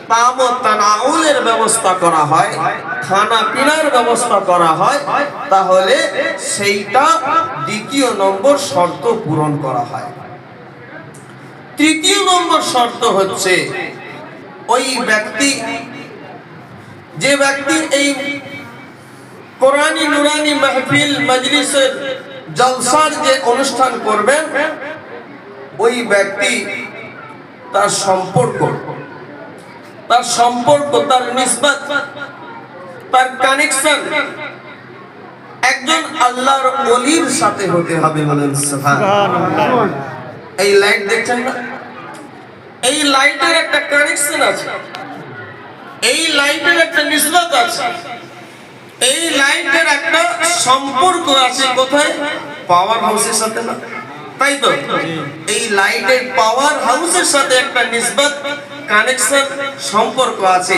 তাম ও তানাউলের ব্যবস্থা করা হয়, খানা পিনার ব্যবস্থা করা হয়, তাহলে সেইটা দ্বিতীয় নম্বর শর্ত পূরণ করা হয়। তৃতীয় নম্বর শর্ত হচ্ছে ওই ব্যক্তি, যে ব্যক্তি এই কোরআনী নুরানি মাহফিল মজলিসের জলসার যে অনুষ্ঠান করবেন, ওই ব্যক্তি তার সম্পর্ক, তার নিসবত, তার কানেকশন একজন আল্লাহর ওলির সাথে হতে হবে। বলেন সুবহানাল্লাহ। এই লাইট দেখছেন না, এই লাইটের একটা কানেকশন আছে, এই লাইটের একটা নিসবত আছে, এই লাইটের একটা সম্পর্ক আছে। কোথায়? পাওয়ার হাউসের সাথে না, তাই তো? এই লাইটের পাওয়ার হাউসের সাথে একটা নিসবত, কানেকশন, সম্পর্ক আছে।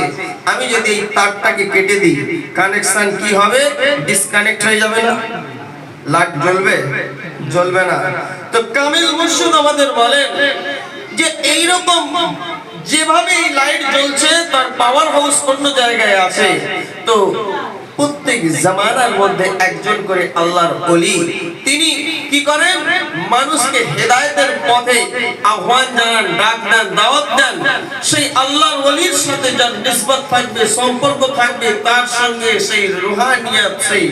আমি যদি এই তারটাকে কেটে দিই, কানেকশন কি হবে? ডিসকানেক্ট হয়ে যাবে না? লাইট জ্বলবে? জ্বলবে না। তো কামিল মুর্শিদ আমাদের বলেন যে এইরকম যেভাবে এই লাইট জ্বলছে, তার পাওয়ার হাউস অন্য জায়গায় আছে। তো প্রত্যেক জামানার মধ্যে একজন করে আল্লাহর ওলি, তিনি কি করেন? মানুষকে হেদায়েতের পথে আহ্বান জানান, ডাক দেন, দাওয়াত দেন। সেই আল্লাহর ওলির সাথে যার নিসবত থাকবে, সম্পর্ক থাকবে, তার সঙ্গে সেই রুহানিয়াত, সেই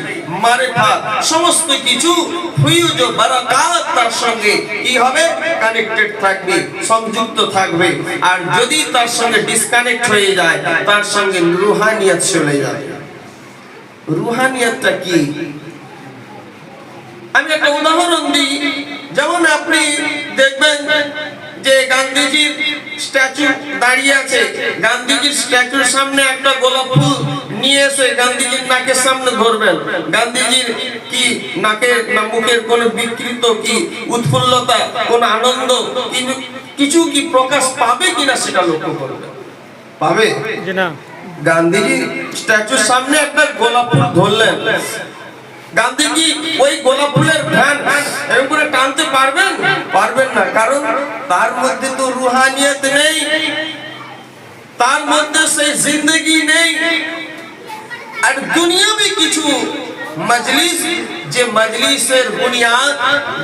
মারিফাত, সমস্ত কিছু ফয়ুজ ও বারাকাত তার সঙ্গে কি হবে? কানেক্টেড থাকবে, সংযুক্ত থাকবে। আর যদি তার সঙ্গে ডিসকানেক্ট হয়ে যায়, তার সঙ্গে রুহানিয়াত চলে যায়। রুহানিয়াতটা কি? আমি একটা উদাহরণ দিই। যেমন আপনি দেখবেন যে গান্ধীজির স্ট্যাচু দাঁড়িয়ে আছে, গান্ধীজির স্ট্যাচুর সামনে একটা গোলাপ ফুল নিয়ে এসে গান্ধীজির নাকের সামনে ধরবেন, গান্ধীজির কি নাকের না মুখের কোন বিকৃত কি উৎফুল্লতা, কোন আনন্দ কিছু কি প্রকাশ পাবে কিনা সেটা লক্ষ্য করবেন। পাবে না? গান্ধীজি স্ট্যাচুর সামনে একটা গোলাপ ফুল ধরলেন, গান্ধীজি ওই গোলাপ ফুলের ফ্যান এরকম করে টানতে পারবেন? পারবেন না। কারণ তার মধ্যে তো রুহানিয়ত নেই, তার মধ্যে সেই জিন্দেগি নেই। আর দুনিয়াবি কিছু মজলিস, যে মজলিসের বুনিয়াদ,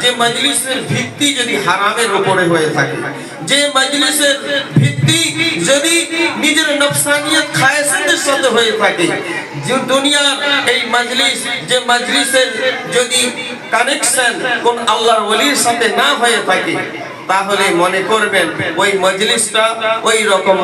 যে মজলিসের ভিত্তি যদি হারামের উপরে হয়ে থাকে, যে মজলিসের ভিত্তি যদি নিজের নফসানিয়ত খায়েসাতের সাথে হয়ে থাকে, যে দুনিয়ার এই মজলিস, যে মজলিসের যদি কানেকশন কোন আল্লাহর ওলির সাথে না হয়ে থাকে, তাহলে মনে করবেন ওই মজলিসটা ওই রকম